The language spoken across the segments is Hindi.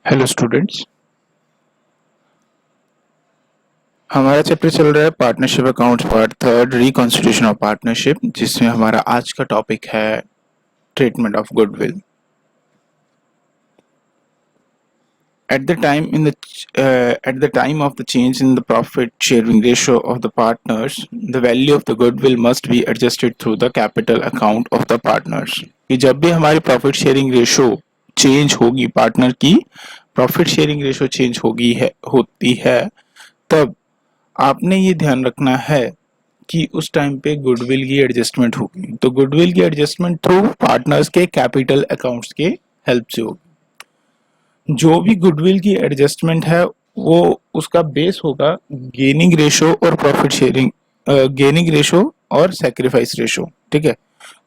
Hello students. हमारा चैप्टर चल रहा है partnership accounts part third reconstitution of partnership, जिसमें हमारा आज का टॉपिक है treatment of goodwill. At the time of the change in the profit sharing ratio of the partners, the value of the goodwill must be adjusted through the capital account of the partners। कि जब भी हमारी प्रॉफिट शेयरिंग रेशो चेंज होगी, पार्टनर की प्रॉफिट शेयरिंग रेशो चेंज होती है, तब आपने ये ध्यान रखना है कि उस टाइम पे गुडविल की एडजस्टमेंट होगी। तो गुडविल की एडजस्टमेंट थ्रू पार्टनर्स के कैपिटल अकाउंट्स के हेल्प से होगी। जो भी गुडविल की एडजस्टमेंट है वो उसका बेस होगा गेनिंग रेशो और प्रॉफिट शेयरिंग, गेनिंग रेशो और सैक्रिफाइस रेशो। ठीक है,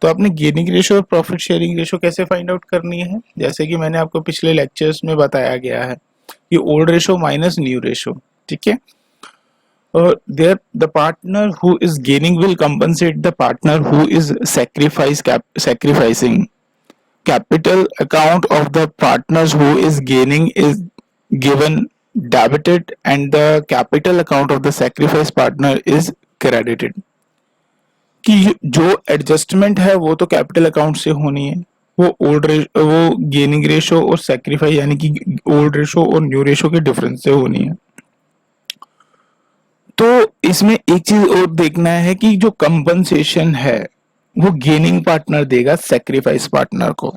तो आपने गेनिंग रेशो और प्रॉफिट शेयरिंग रेशो कैसे फाइंड आउट करनी है, जैसे कि मैंने आपको पिछले लेक्चर्स में बताया गया है कि old ratio minus new ratio. ठीक है, there the partner who is gaining will compensate the partner who is sacrificing. Capital account of the partners who is gaining is given debited and the capital account of the sacrifice partner is credited। कि जो एडजस्टमेंट है वो तो कैपिटल अकाउंट से होनी है, वो गेनिंग रेशो और सैक्रिफाइस यानी कि ओल्ड रेशो और न्यू रेशो के डिफरेंस से होनी है। तो इसमें एक चीज और देखना है कि जो कंपनसेशन है वो गेनिंग पार्टनर देगा सैक्रिफाइस पार्टनर को।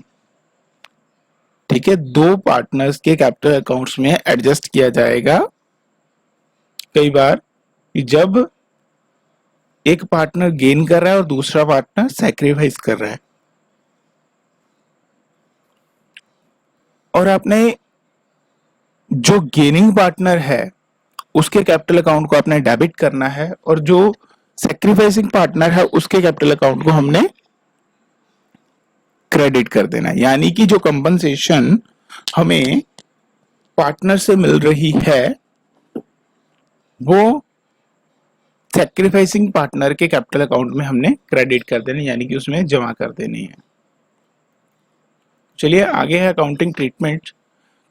ठीक है, दो पार्टनर्स के कैपिटल अकाउंट्स में एडजस्ट किया जाएगा कई बार कि जब एक पार्टनर गेन कर रहा है और दूसरा पार्टनर सैक्रिफाइस कर रहा है। और आपने जो गेनिंग पार्टनर है उसके कैपिटल अकाउंट को आपने डेबिट करना है और जो सैक्रिफाइसिंग पार्टनर है उसके कैपिटल अकाउंट को हमने क्रेडिट कर देना है। यानी कि जो कंपनसेशन हमें पार्टनर से मिल रही है वो सैक्रिफाइसिंग पार्टनर के कैपिटल अकाउंट में हमने क्रेडिट कर देना, यानी कि उसमें जमा कर देनी है। चलिए आगे है अकाउंटिंग ट्रीटमेंट।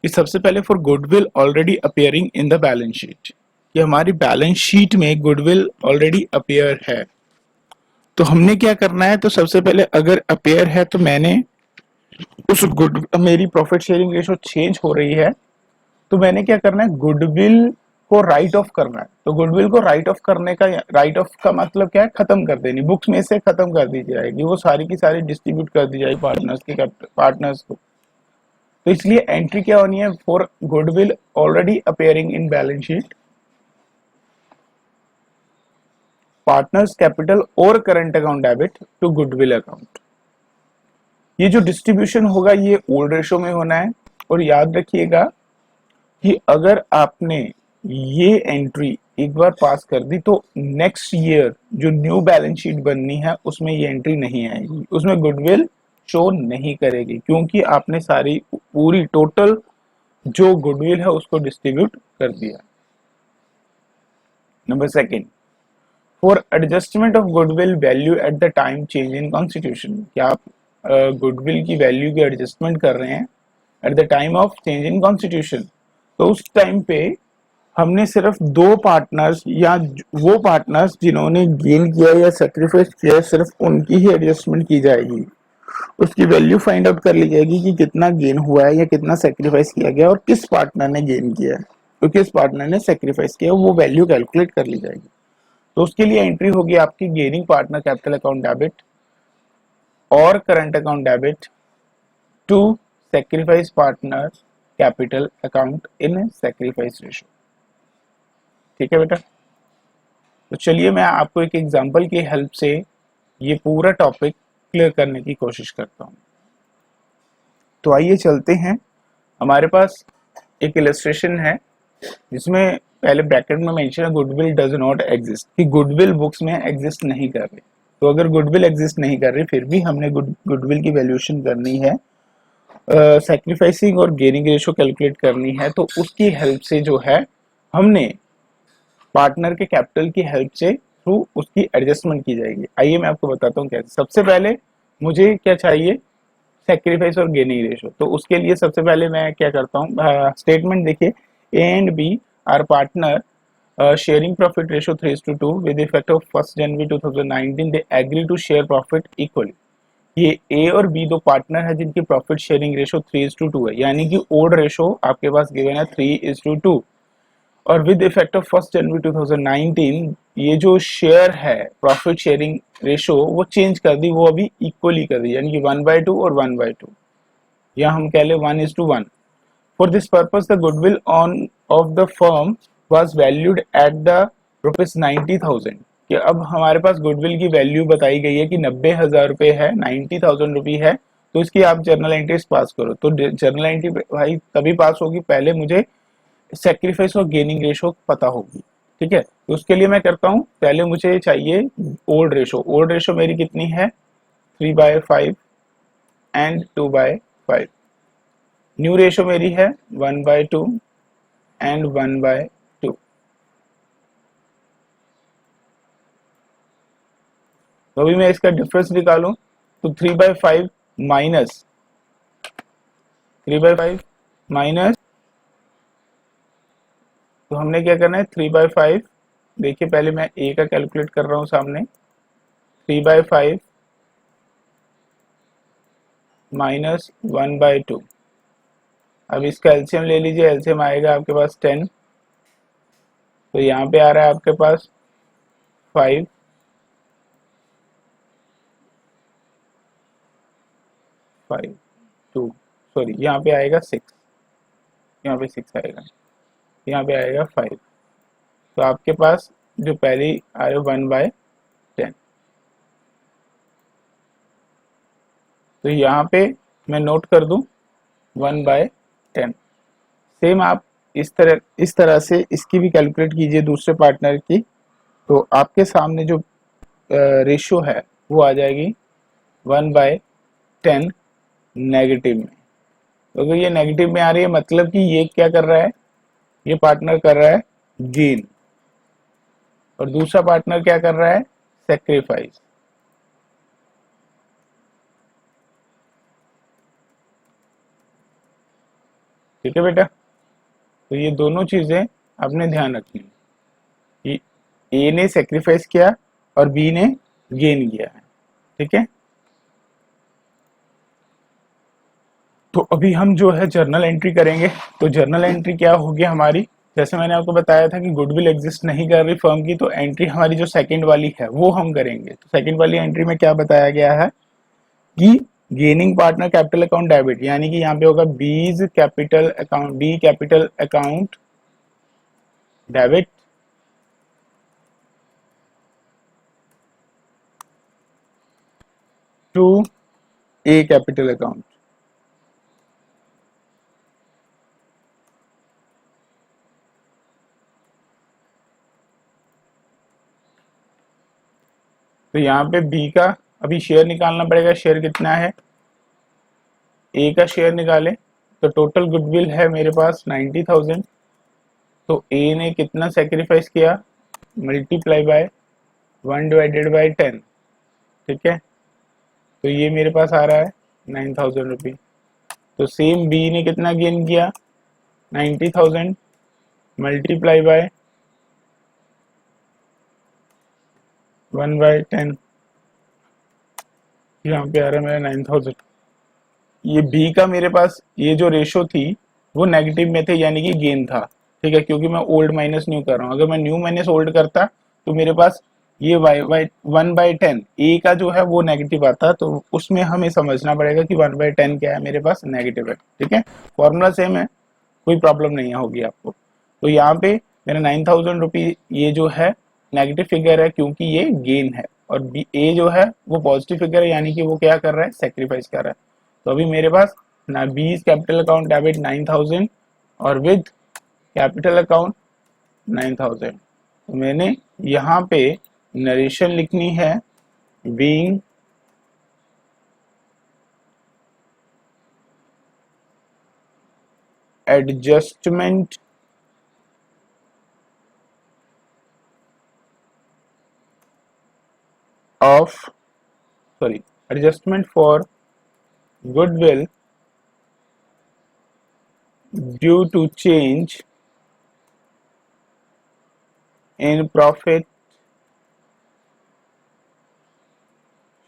सबसे पहले for goodwill already appearing in the balance sheet, कि हमारी बैलेंस शीट में गुडविल ऑलरेडी अपियर है, तो हमने क्या करना है, तो सबसे पहले अगर अपियर है तो मैंने मेरी प्रॉफिट शेयरिंग रेशो चेंज हो रही है तो मैंने क्या करना है, गुडविल को राइट ऑफ करना है। तो गुडविल को राइट ऑफ करने का, राइट ऑफ का मतलब क्या है, खत्म कर देनी, बुक्स में से खत्म कर दी जाएगी, वो सारी की सारी डिस्ट्रीब्यूट कर दी जाएगी पार्टनर्स को। तो इसलिए एंट्री क्या होनी है, for goodwill already appearing in balance sheet, partners capital और current account debit to goodwill account. ये जो डिस्ट्रीब्यूशन होगा ये ओल्ड रेशो में होना है। और याद रखिएगा कि अगर आपने ये एंट्री एक बार पास कर दी तो नेक्स्ट ईयर जो न्यू बैलेंस शीट बननी है उसमें ये एंट्री नहीं आएगी, उसमें गुडविल शो नहीं करेगी, क्योंकि आपने सारी पूरी टोटल जो गुडविल है उसको डिस्ट्रीब्यूट कर दिया। Number second, for adjustment of goodwill value at the time change in constitution, क्या आप गुडविल की वैल्यू की एडजस्टमेंट कर रहे हैं at the time of change in constitution, तो उस टाइम पे हमने सिर्फ दो पार्टनर्स या वो पार्टनर्स जिन्होंने गेन किया या सेक्रीफाइस किया सिर्फ उनकी ही एडजस्टमेंट की जाएगी। उसकी वैल्यू फाइंड आउट कर ली जाएगी कि कितना गेन हुआ है या कितना सेक्रीफाइस किया गया और किस पार्टनर ने गेन किया है और किस पार्टनर ने सेक्रीफाइस किया, वो वैल्यू कैलकुलेट कर ली जाएगी। तो उसके लिए एंट्री होगी आपकी gaining partner capital account debit और current account debit to sacrifice partner capital account in sacrifice ratio. ठीक है बेटा, तो चलिए मैं आपको एक एग्जांपल की हेल्प से ये पूरा टॉपिक क्लियर करने की कोशिश करता हूँ। तो आइए चलते हैं, हमारे पास एक इलस्ट्रेशन है जिसमें पहले ब्रैकेट में मेंशन है गुडविल डज नॉट एग्जिस्ट, कि गुडविल बुक्स में एग्जिस्ट नहीं कर रही। तो अगर गुडविल एग्जिस्ट नहीं कर रही फिर भी हमने गुडविल की वैल्यूएशन करनी है, सैक्रिफाइसिंग और गेनिंग रेशो कैलकुलेट करनी है, तो उसकी हेल्प से जो है हमने पार्टनर के कैपिटल की हेल्प से थ्रू उसकी एडजस्टमेंट की जाएगी। आइए मैं आपको बताता हूँ कैसे। सबसे पहले मुझे क्या चाहिए, सेक्रीफाइस और गेनिंग रेशो। तो उसके लिए सबसे पहले मैं क्या करता हूँ, स्टेटमेंट देखिए, A and B are partner sharing profit ratio 3:2 with effect of 1st January 2019 they agree to share profit equally। ये ए और बी दो पार्टनर है जिनकी प्रॉफिट शेयरिंग रेशो 3:2 है, यानी कि ओड रेशो आपके पास गिवन है 3:2, और with effect of 1st January 2019 ये जो शेयर है प्रॉफिट शेयरिंग रेशो वो चेंज कर दी, वो अभी इक्वली कर दी, यानी कि 1/2 और 1/2, या हम कह ले 1:1। For this purpose, the goodwill of the firm was valued at the ₹90,000। कि अब हमारे पास गुडविल की वैल्यू बताई गई है कि 90,000 रुपये है, 90,000 रुपये है। तो इसकी आप जर्नल एंट्रीज पास करो। तो जर्नल एंट्री भाई तभी पास होगी, पहले मुझे सेक्रीफाइस और गेनिंग रेशो पता होगी। ठीक है, तो उसके लिए मैं करता हूँ, पहले मुझे चाहिए ओल्ड रेशो। ओल्ड रेशो मेरी कितनी है, 3/5 एंड 2/5। न्यू रेशो मेरी है 1/2 एंड 1/2। तो अभी मैं इसका डिफरेंस निकालूं तो 3/5 माइनस 3/5 माइनस, तो हमने क्या करना है 3/5। देखिए पहले मैं ए का कैलकुलेट कर रहा हूं सामने, 3/5 माइनस 1/2। अब इसका एलसीएम ले लीजिए, एलसीएम आएगा आपके पास 10। तो यहाँ पे आ रहा है आपके पास 5 5 2, सॉरी यहाँ पे आएगा 6, यहाँ पे 6 आएगा, यहाँ पे आएगा 5। तो आपके पास जो पहली आ रही है 1/10। तो यहाँ पे मैं नोट कर दूं 1/10। सेम आप इस तरह से इसकी भी कैलकुलेट कीजिए दूसरे पार्टनर की। तो आपके सामने जो रेशियो है वो आ जाएगी 1/10 नेगेटिव में। तो अगर ये नेगेटिव में आ रही है मतलब कि ये क्या कर रहा है, ये पार्टनर कर रहा है गेन, और दूसरा पार्टनर क्या कर रहा है, सेक्रीफाइस। ठीक है बेटा, तो ये दोनों चीजें आपने ध्यान रखनी है कि ए ने सेक्रीफाइस किया और बी ने गेन किया है। ठीक है, तो अभी हम जो है जर्नल एंट्री करेंगे। तो जर्नल एंट्री क्या होगी हमारी, जैसे मैंने आपको बताया था कि गुडविल एग्जिस्ट नहीं कर रही फर्म की, तो एंट्री हमारी जो सेकंड वाली है वो हम करेंगे। तो सेकंड वाली एंट्री में क्या बताया गया है कि gaining partner capital account debit, यानी कि यहाँ पे होगा B's capital account, B capital account debit to A capital account. तो यहाँ पे बी का अभी शेयर निकालना पड़ेगा, शेयर कितना है, ए का शेयर निकाले। तो टोटल गुडविल है मेरे पास 90,000। तो ए ने कितना सेक्रीफाइस किया, मल्टीप्लाई बाय 1/10। ठीक है, तो ये मेरे पास आ रहा है 9,000 रुपी। तो सेम बी ने कितना गेन किया, 90,000 मल्टीप्लाई बाय 1/10। यहाँ पे आ रहा है मेरा 9,000। ये बी का मेरे पास ये जो रेशो थी वो नेगेटिव में थे, यानी कि गेन था। ठीक है, क्योंकि मैं ओल्ड माइनस न्यू कर रहा हूँ। अगर मैं न्यू माइनस ओल्ड करता तो मेरे पास ये 1/10 ए का जो है वो नेगेटिव आता, तो उसमें हमें समझना पड़ेगा कि 1/10 क्या है, मेरे पास नेगेटिव है। ठीक है, फॉर्मूला सेम है, कोई प्रॉब्लम नहीं होगी आपको। तो यहाँ पे मेरा 9,000 रुपी ये जो है नेगेटिव फिगर है क्योंकि ये गेन है, और बी ए जो है वो पॉजिटिव फिगर है, यानी कि वो क्या कर रहा है, सेक्रीफाइस कर रहा है। तो अभी मेरे पास ना बीस कैपिटल अकाउंट डेबिट 9,000 और विद कैपिटल अकाउंट 9,000। तो मैंने यहाँ पे नरेशन लिखनी है, being adjustment of, sorry, adjustment for goodwill due to change in profit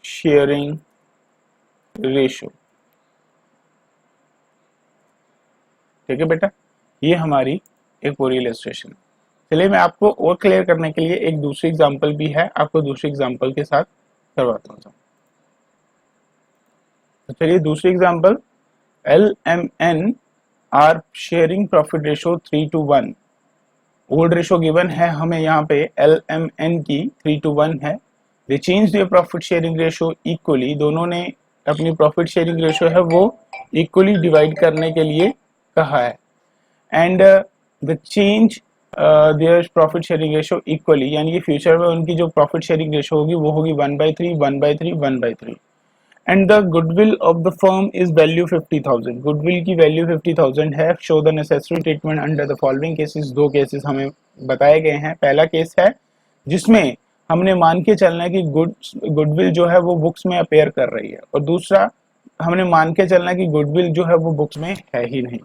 sharing ratio। ठीक है बेटा, ये हमारी एक पूरी इलस्ट्रेशन। चलिए मैं आपको और क्लियर करने के लिए एक दूसरी एग्जांपल भी है, आपको दूसरी एग्जांपल के साथ करवाता हूँ। तो चलिए दूसरी example, LMN are sharing profit ratio 3:1। Old ratio given है हमें यहाँ पे LMN की 3:1 है। They change their profit sharing ratio equally, दोनों ने अपनी प्रॉफिट शेयरिंग रेशो है वो इक्वली डिवाइड करने के लिए कहा है। And the change their profit sharing ratio equally, यानी कि फ्यूचर में उनकी जो प्रॉफिट शेयरिंग रेशो होगी वो होगी 1/3 1/3 1/3। And the goodwill of the firm is value 50,000। Goodwill की वैल्यू 50,000 है। Show the necessary treatment under the following cases. दो केसेस हमें बताए गए हैं। पहला केस है जिसमें हमने मान के चलना है कि गुडविल जो है वो बुक्स में अपेयर कर रही है, और दूसरा हमने मान के चलना है कि गुडविल जो है वो बुक्स में है ही नहीं।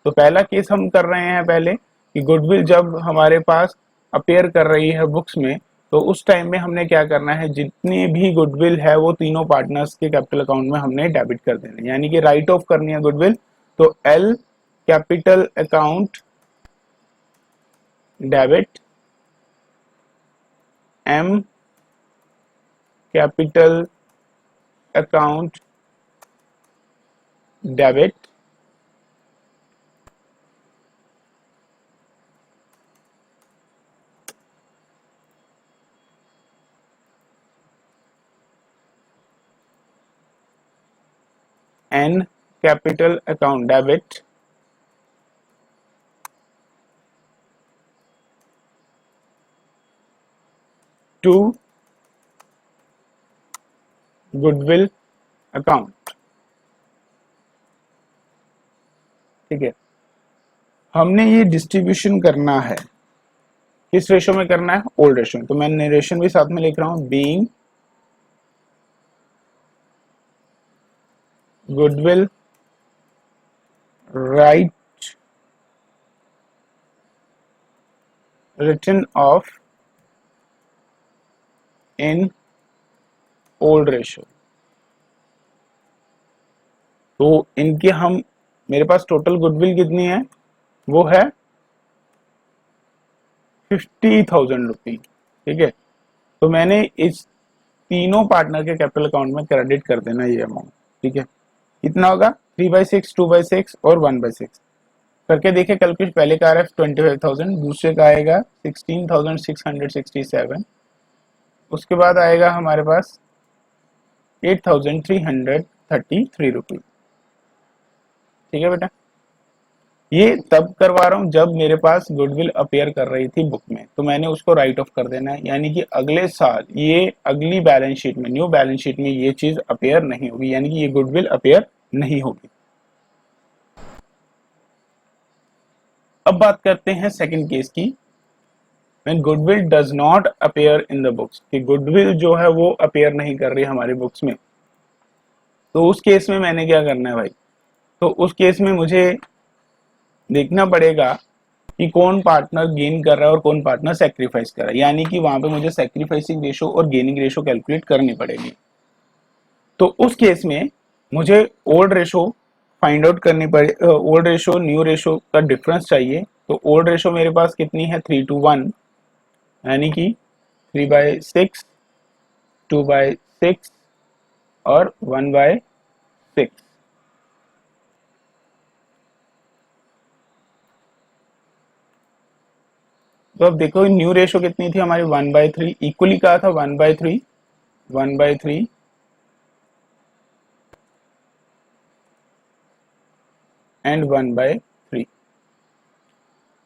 तो पहला केस हम कर रहे हैं पहले कि गुडविल जब हमारे पास अपेयर कर रही है बुक्स में, तो उस टाइम में हमने क्या करना है, जितनी भी गुडविल है वो तीनों पार्टनर्स के कैपिटल अकाउंट में हमने डेबिट कर देना है, यानी कि राइट ऑफ करनी है गुडविल। तो L capital account debit, M capital account debit, N capital account debit, to goodwill account. ठीक है, हमने ये डिस्ट्रीब्यूशन करना है, किस रेशो में करना है, ओल्ड रेशो में। तो मैं नरेशन भी साथ में लिख रहा हूं, being goodwill right return of in old ratio. तो इनके हम, मेरे पास टोटल गुडविल कितनी है, वो है 50,000 रुपीज। ठीक है, तो मैंने इस तीनों पार्टनर के कैपिटल अकाउंट में क्रेडिट कर देना ये अमाउंट। ठीक है, कितना होगा, 3/6 2/6 और 1/6 करके देखे कैलकुलेट। पहले का आ रहा है 25,000, दूसरे का आएगा 16,667, उसके बाद आएगा हमारे पास 8,333 रुपीज। ठीक है बेटा, ये तब करवा रहा हूं जब मेरे पास गुडविल अपेयर कर रही थी बुक में, तो मैंने उसको राइट ऑफ कर देना है, यानी कि अगले साल ये अगली बैलेंस शीट में, न्यू बैलेंस शीट में ये चीज अपेयर नहीं होगी, यानी कि ये गुडविल अपेयर नहीं होगी। अब बात करते हैं सेकंड केस की, when goodwill does not appear in the books, कि गुडविल जो है वो अपेयर नहीं कर रही हमारी बुक्स में। तो उस केस में मैंने क्या करना है भाई, तो उस केस में मुझे देखना पड़ेगा कि कौन पार्टनर गेन कर रहा है और कौन पार्टनर सेक्रीफाइस कर रहा है, यानी कि वहां पे मुझे सेक्रीफाइसिंग रेशो और गेनिंग रेशो कैलकुलेट करनी पड़ेगी। तो उस केस में मुझे ओल्ड रेशो फाइंड आउट करनी पड़े, ओल्ड रेशो न्यू रेशो का डिफरेंस चाहिए। तो ओल्ड रेशो मेरे पास कितनी है, 3:1, यानी कि 3/6 2/6 और 1/6। तो अब देखो न्यू रेशो कितनी थी हमारी, 1/3, इक्वली कहा था 1/3 1/3 एंड 1/3।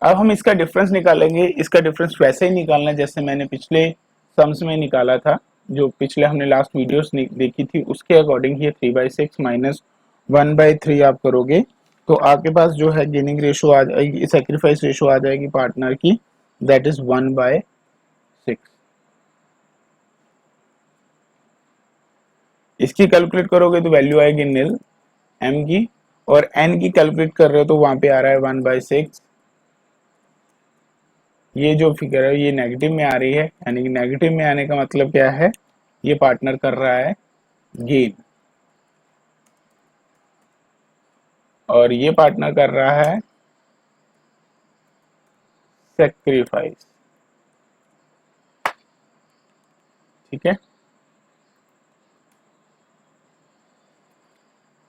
अब हम इसका डिफरेंस निकालेंगे। इसका डिफरेंस वैसे ही निकालना है जैसे मैंने पिछले सम्स में निकाला था, जो पिछले हमने लास्ट वीडियोस देखी थी उसके अकॉर्डिंग। ये 3/6 माइनस 1/3 आप करोगे तो आपके पास जो है गेनिंग रेशो आ जाएगी, सेक्रीफाइस रेशो आ जाएगी पार्टनर की, दैट इज 1/6। इसकी कैलकुलेट करोगे तो वैल्यू आएगी निल, m की, और n की कैलकुलेट कर रहे हो तो वहां पे आ रहा है 1/6। ये जो फिगर है ये नेगेटिव में आ रही है, यानी कि नेगेटिव में आने का मतलब क्या है, ये पार्टनर कर रहा है गेन और ये पार्टनर कर रहा है सेक्रीफाइस। ठीक है,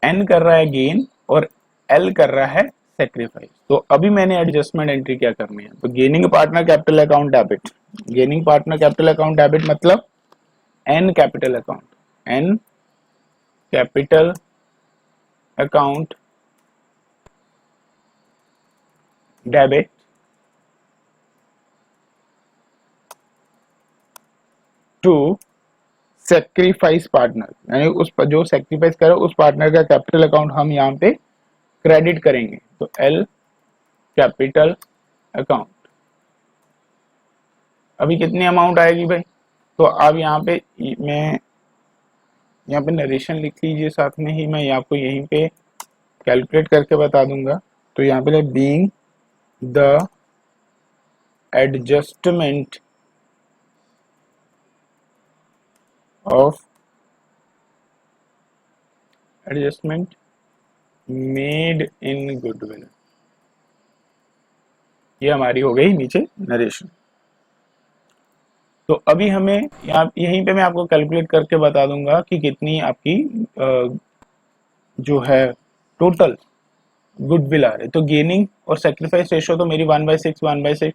एन कर रहा है गेन और एल कर रहा है सेक्रीफाइस। तो अभी मैंने एडजस्टमेंट एंट्री क्या करनी है, तो gaining partner capital account debit, gaining partner capital account debit मतलब N capital account, N capital account debit to sacrifice partner, यानी उस पर जो सेक्रीफाइस करे उस पार्टनर का कैपिटल अकाउंट हम यहाँ पे क्रेडिट करेंगे, तो एल कैपिटल अकाउंट। अभी कितनी अमाउंट आएगी भाई, तो अब यहाँ पे मैं यहाँ पे नरेशन लिख लीजिए, साथ में ही मैं आपको यहीं पे कैलकुलेट करके बता दूंगा। तो यहाँ पे being the adjustment of adjustment made in goodwill, ये हमारी हो गई नीचे नरेशन। तो अभी हमें यहाँ यहीं पे मैं आपको कैलकुलेट करके बता दूंगा कि कितनी आपकी जो है टोटल गुडविल आ रही। तो गेनिंग और सेक्रीफाइस रेशियो तो मेरी 1/6 1/6,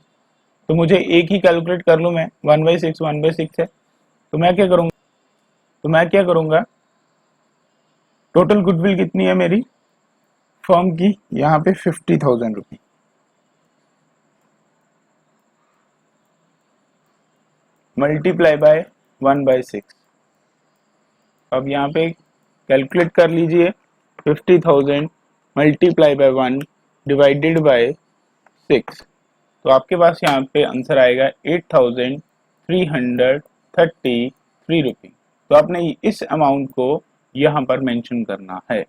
तो मुझे एक ही कैलकुलेट कर लूँ मैं, 1/6 1/6 है। तो मैं क्या करूँगा, टोटल गुडविल कितनी है मेरी फर्म की, यहाँ पे 50,000 रुपये, मल्टीप्लाई बाय 1/6। अब यहाँ पे कैलकुलेट कर लीजिए, 50,000 मल्टीप्लाई बाय 1 डिवाइडेड बाय 6, तो आपके पास यहाँ पे आंसर आएगा 8,333 रुपये। तो आपने इस अमाउंट को यहाँ पर मेंशन करना है।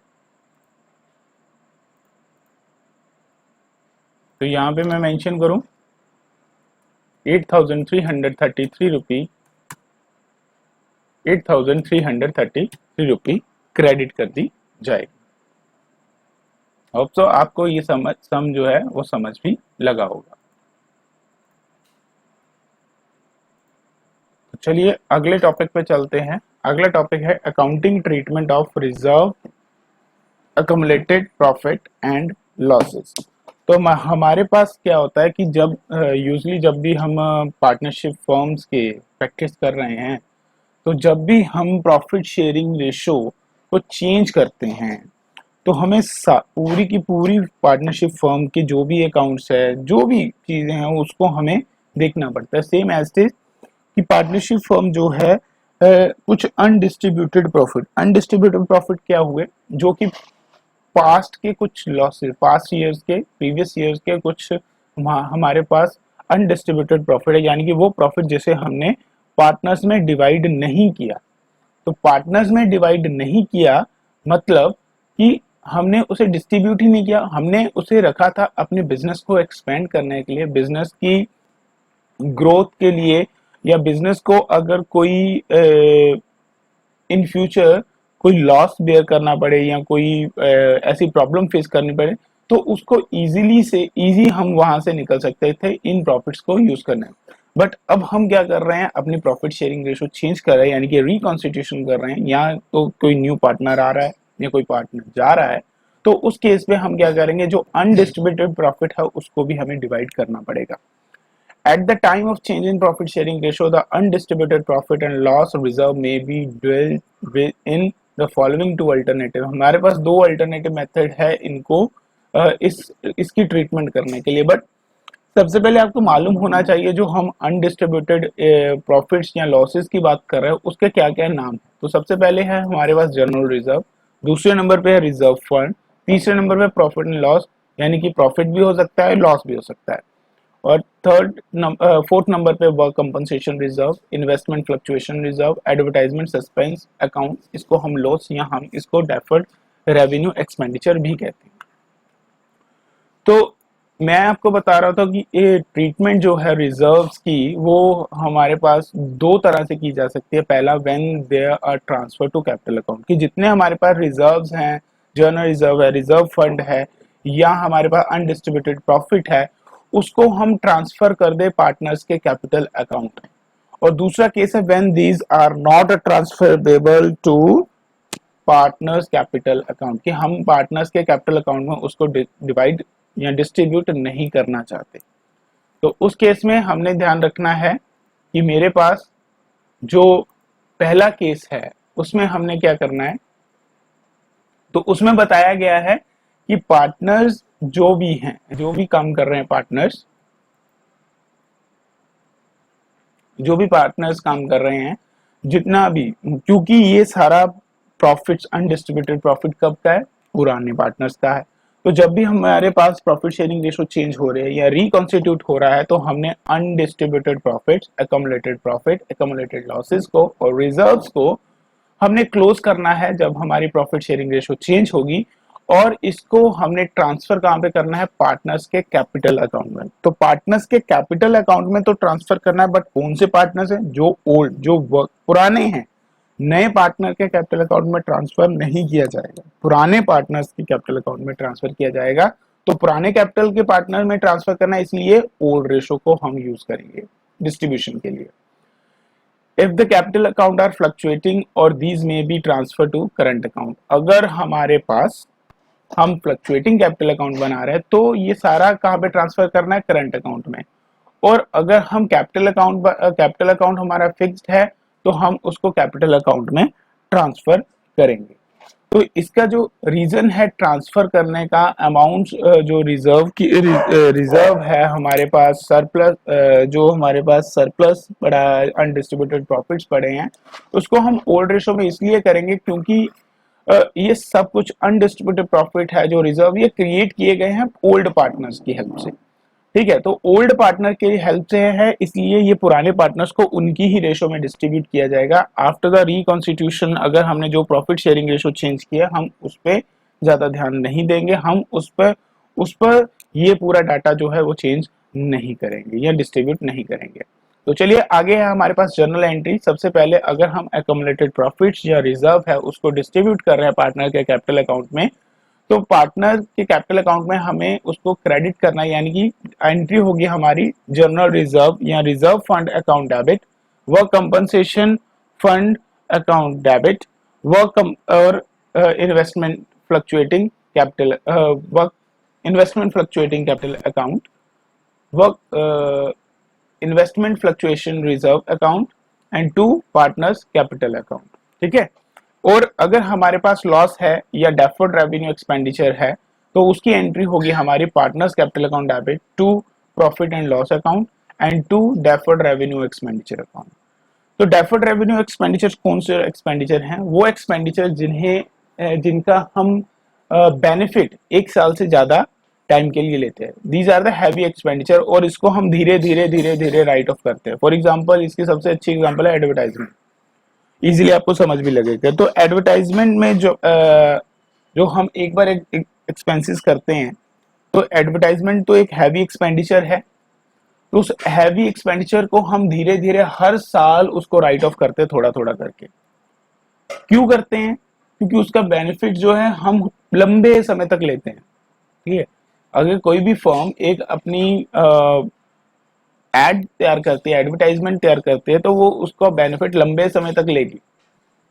तो यहाँ पे मैं मेंशन करूँ 8,333 रुपये, 8,333 रुपये क्रेडिट कर दी जाएगी। होप सो आपको ये सम जो है वो समझ भी लगा होगा। तो चलिए अगले टॉपिक पे चलते हैं। अगला टॉपिक है accounting treatment of reserve accumulated profit and losses. तो हमारे पास क्या होता है कि जब यूजली जब भी हम पार्टनरशिप फर्म्स के प्रैक्टिस कर रहे हैं, तो जब भी हम प्रॉफिट शेयरिंग रेशो को चेंज करते हैं, तो हमें पूरी की पूरी पार्टनरशिप फर्म के जो भी अकाउंट्स है, जो भी चीज़ें हैं, उसको हमें देखना पड़ता है। सेम एज इट कि पार्टनरशिप फर्म जो है कुछ अनडिस्ट्रीब्यूटेड प्रॉफिट क्या हुए, जो कि पास्ट के कुछ लॉसेस, पास्ट ईयर्स के, प्रीवियस ईयर्स के कुछ हमारे पास अनडिस्ट्रीब्यूटेड प्रॉफिट है, यानी कि वो प्रॉफिट जिसे हमने पार्टनर्स में डिवाइड नहीं किया। तो पार्टनर्स में डिवाइड नहीं किया मतलब कि हमने उसे डिस्ट्रीब्यूट ही नहीं किया, हमने उसे रखा था अपने बिजनेस को एक्सपेंड करने के लिए, बिजनेस की ग्रोथ के लिए, या बिजनेस को अगर कोई इन फ्यूचर कोई लॉस बेयर करना पड़े या कोई ऐसी प्रॉब्लम फेस करनी पड़े, तो उसको इजी हम वहां से निकल सकते थे इन प्रॉफिट्स को यूज करने। बट अब हम क्या कर रहे हैं, अपनी प्रॉफिट शेयरिंग रेशो चेंज कर रहे हैं, यानी कि रिकॉन्स्टिट्यूशन कर रहे हैं। यहाँ तो कोई न्यू पार्टनर आ रहा है या कोई पार्टनर जा रहा है, तो उस केस में हम क्या करेंगे, जो अनडिस्ट्रीब्यूटेड प्रॉफिट है उसको भी हमें डिवाइड करना पड़ेगा। At the time of change in profit sharing ratio, the undistributed profit and loss reserve may be dwelt in the following two alternative। हमारे पास दो अल्टरनेटिव मेथड है इनको इसकी ट्रीटमेंट करने के लिए। बट सबसे पहले आपको मालूम होना चाहिए जो हम अनडिस्ट्रीब्यूटेड प्रॉफिट्स या लॉसेस की बात कर रहे हैं उसके क्या क्या नाम है। तो सबसे पहले है हमारे पास जनरल रिजर्व, दूसरे नंबर पे है रिजर्व फंड, तीसरे नंबर पे प्रॉफिट एंड लॉस, यानी कि प्रॉफिट भी हो सकता है, लॉस भी हो सकता है, और फोर्थ नंबर पे work compensation reserve, investment fluctuation reserve, advertisement suspense account, इसको हम लॉस या हम इसको डेफर्ड रेवेन्यू एक्सपेंडिचर भी कहते हैं। तो मैं आपको बता रहा था कि ये ट्रीटमेंट जो है रिजर्व्स की वो हमारे पास दो तरह से की जा सकती है। पहला, when there are transfer to capital account, कि जितने हमारे पास रिजर्व्स हैं, जर्नल रिजर्व है, रिजर्व फंड है, या हमारे पास अनडिस्ट्रीब्यूटेड प्रॉफिट है, उसको हम ट्रांसफर कर दे पार्टनर्स के कैपिटल अकाउंट में। और दूसरा केस है when these are not transferable to partners capital account, कि हम पार्टनर्स के कैपिटल अकाउंट में उसको डिवाइड या डिस्ट्रीब्यूट नहीं करना चाहते। तो उस केस में हमने ध्यान रखना है कि मेरे पास जो पहला केस है उसमें हमने क्या करना है, तो उसमें बताया गया है कि पार्टनर्स जो भी हैं, जो भी काम कर रहे हैं, पार्टनर्स जो भी पार्टनर्स काम कर रहे हैं, जितना भी, क्योंकि ये सारा प्रॉफिट्स अनडिस्ट्रीब्यूटेड प्रॉफिट कब का है, पुराने पार्टनर्स का है। तो जब भी हमारे पास प्रॉफिट शेयरिंग रेशो चेंज हो रहे हैं या रिकॉन्स्टिट्यूट हो रहा है, तो हमने undistributed profits, accumulated profit, accumulated losses को और रिजर्व्स को हमने क्लोज करना है जब हमारी प्रॉफिट शेयरिंग रेशो चेंज होगी। और इसको हमने ट्रांसफर कहाँ पे करना है, पार्टनर्स के कैपिटल अकाउंट में। तो पार्टनर्स के कैपिटल अकाउंट में तो ट्रांसफर करना है, बट कौन से पार्टनर्स हैं, जो ओल्ड, जो पुराने हैं। नए पार्टनर के कैपिटल अकाउंट में ट्रांसफर नहीं किया जाएगा, पुराने पार्टनर्स के कैपिटल अकाउंट में ट्रांसफर किया जाएगा। तो पुराने कैपिटल के पार्टनर में ट्रांसफर करना है, इसलिए ओल्ड रेशो को हम यूज करेंगे डिस्ट्रीब्यूशन के लिए। If the capital account are fluctuating और these may be transfer to current account, अगर हमारे पास हम फ्लक्चुएटिंग कैपिटल अकाउंट बना रहे हैं तो ये सारा कहाँ पे ट्रांसफर करना है, करंट अकाउंट में। और अगर हम कैपिटल अकाउंट हमारा फिक्स्ड है तो हम उसको कैपिटल अकाउंट में ट्रांसफर करेंगे। तो इसका जो रीजन है ट्रांसफर करने का, अमाउंट जो रिजर्व है हमारे पास, सरप्लस, जो हमारे पास सरप्लस पड़ा है, अनडिस्ट्रीब्यूटेड प्रॉफिट्स पड़े हैं, उसको हम ओल्ड रेशो में इसलिए करेंगे क्योंकि ये सब कुछ अनडिस्ट्रीब्यूटेड प्रॉफिट है, जो रिजर्व ये क्रिएट किए गए हैं ओल्ड पार्टनर्स की हेल्प से। ठीक है, तो ओल्ड पार्टनर की हेल्प से है, इसलिए ये पुराने पार्टनर्स को उनकी ही रेशो में डिस्ट्रीब्यूट किया जाएगा। आफ्टर द रिकॉन्स्टिट्यूशन अगर हमने जो प्रॉफिट शेयरिंग रेशो चेंज किया, हम उस पर ज्यादा ध्यान नहीं देंगे, हम उस पर ये पूरा डाटा जो है वो चेंज नहीं करेंगे या डिस्ट्रीब्यूट नहीं करेंगे। तो चलिए आगे है हमारे पास जर्नल एंट्री। सबसे पहले अगर हम एक्युमुलेटेड प्रॉफिट्स या रिजर्व है उसको डिस्ट्रीब्यूट कर रहे हैं पार्टनर के कैपिटल अकाउंट में, तो पार्टनर के कैपिटल अकाउंट में हमें उसको क्रेडिट करना है, यानी कि एंट्री होगी हमारी जर्नल रिजर्व या reserve fund account debit, work compensation fund account debit, और investment fluctuating capital investment fluctuating capital account, work investment fluctuation reserve account and to partners capital account. ठीक है, और अगर हमारे पास लॉस है या डेफर्ड रेवेन्यू एक्सपेंडिचर है तो उसकी एंट्री होगी हमारी partners capital account debit to profit and loss account and to deferred revenue expenditure account. तो डेफर्ड रेवेन्यू एक्सपेंडिचर कौन से एक्सपेंडिचर हैं, वो एक्सपेंडिचर जिनका हम बेनिफिट एक साल से ज्यादा टाइम के लिए लेते हैं, these are the heavy expenditure, और इसको हम धीरे धीरे धीरे धीरे राइट ऑफ करते हैं। फॉर एग्जाम्पल, इसकी सबसे अच्छी एग्जाम्पल है एडवर्टाइजमेंट, इजीली आपको समझ भी लगेगा। तो एडवर्टाइजमेंट में जो हम एक बार एक्सपेंसेस करते हैं, तो एडवर्टाइजमेंट तो एक हैवी एक्सपेंडिचर है, तो उस हैवी एक्सपेंडिचर को हम धीरे धीरे हर साल उसको राइट ऑफ करते हैं, थोड़ा थोड़ा करके। क्यों करते हैं, क्योंकि उसका बेनिफिट जो है हम लंबे समय तक लेते हैं। ठीक है, अगर कोई भी फर्म एक अपनी एड तैयार करती है, एडवर्टाइजमेंट तैयार करती है, तो वो उसका बेनिफिट लंबे समय तक लेगी।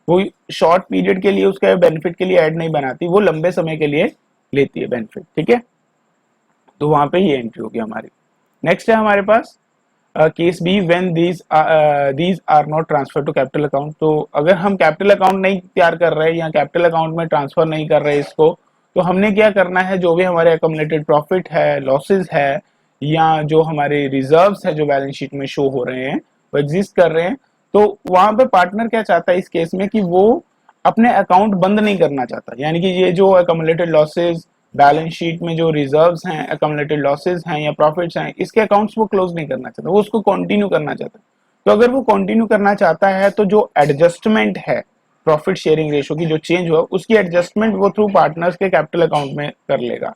वो शॉर्ट पीरियड के लिए उसका बेनिफिट के लिए एड नहीं बनाती, वो लंबे समय के लिए लेती है बेनिफिट। ठीक है, तो वहां पे ये एंट्री होगी हमारी। नेक्स्ट है हमारे पास case B, when these are not transfer to capital account. तो अगर हम कैपिटल अकाउंट नहीं तैयार कर रहे या कैपिटल अकाउंट में ट्रांसफर नहीं कर रहे इसको, तो हमने क्या करना है, जो भी हमारे एक्युमुलेटेड प्रॉफिट है, लॉसेज है, या जो हमारे रिजर्व्स है जो बैलेंस शीट में शो हो रहे हैं, वो एग्जिस्ट कर रहे हैं, तो वहां पे पार्टनर क्या चाहता है इस केस में, कि वो अपने अकाउंट बंद नहीं करना चाहता। यानी कि ये जो एक्युमुलेटेड लॉसेज, बैलेंस शीट में जो रिजर्व्स हैं, एक्युमुलेटेड लॉसेज हैं या प्रॉफिट्स हैं, इसके अकाउंट्स वो क्लोज नहीं करना चाहता, वो उसको कंटिन्यू करना चाहता है। तो अगर वो कंटिन्यू करना चाहता है तो जो एडजस्टमेंट है प्रॉफिट शेयरिंग रेशो की जो चेंज हुआ उसकी एडजस्टमेंट वो थ्रू पार्टनर्स के कैपिटल अकाउंट में कर लेगा।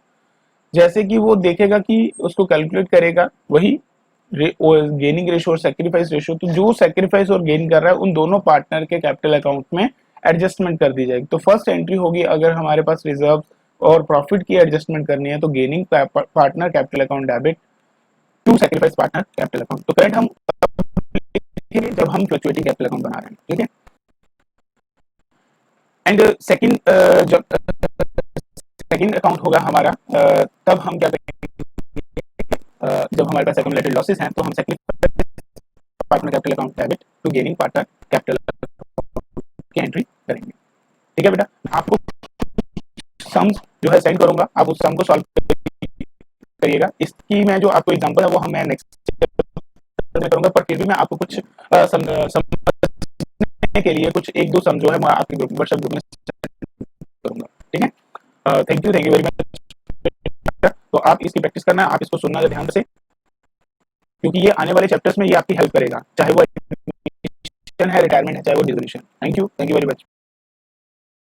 जैसे कि वो देखेगा कि उसको कैलकुलेट करेगा वही गेनिंग रेशो और सेक्रीफाइस रेशो, तो जो सेक्रीफाइस और गेन कर रहा है उन दोनों पार्टनर के कैपिटल अकाउंट में एडजस्टमेंट कर दी जाएगी। तो फर्स्ट एंट्री होगी अगर हमारे पास रिजर्व और प्रॉफिट की एडजस्टमेंट करनी है तो gaining partner capital account debit to sacrifice partner capital account. तो करंट हम जब हम फ्लक्चुएटिंग कैपिटल अकाउंट बना रहे हैं, ठीक है। एंड सेकंड जब सेकंड अकाउंट होगा हमारा तब हम क्या करेंगे, जब हमारे पास एक्यूमुलेटेड लॉसेस हैं तो हम sacrifice partner capital account debit to gaining partner capital की एंट्री करेंगे। ठीक है बेटा, आपको सम्स जो है सेंड करूंगा, आप उस सम को सॉल्व करिएगा। इसकी मैं जो आपको एग्जांपल है वो मैं नेक्स्ट करूंगा, पर फिर भी मैं आपको कुछ समझने के लिए कुछ एक दो सम जो है मैं आपके ग्रुप व्हाट्सएप ग्रुप में करूंगा। ठीक है, थैंक यू वेरी मच। तो आप इसकी प्रैक्टिस करना, आप इसको सुनना ध्यान से, क्योंकि ये आने वाले चैप्टर्स में ये आपकी हेल्प करेगा, चाहे वो है रिटायरमेंट है चाहे वो dissolution. Thank you very much.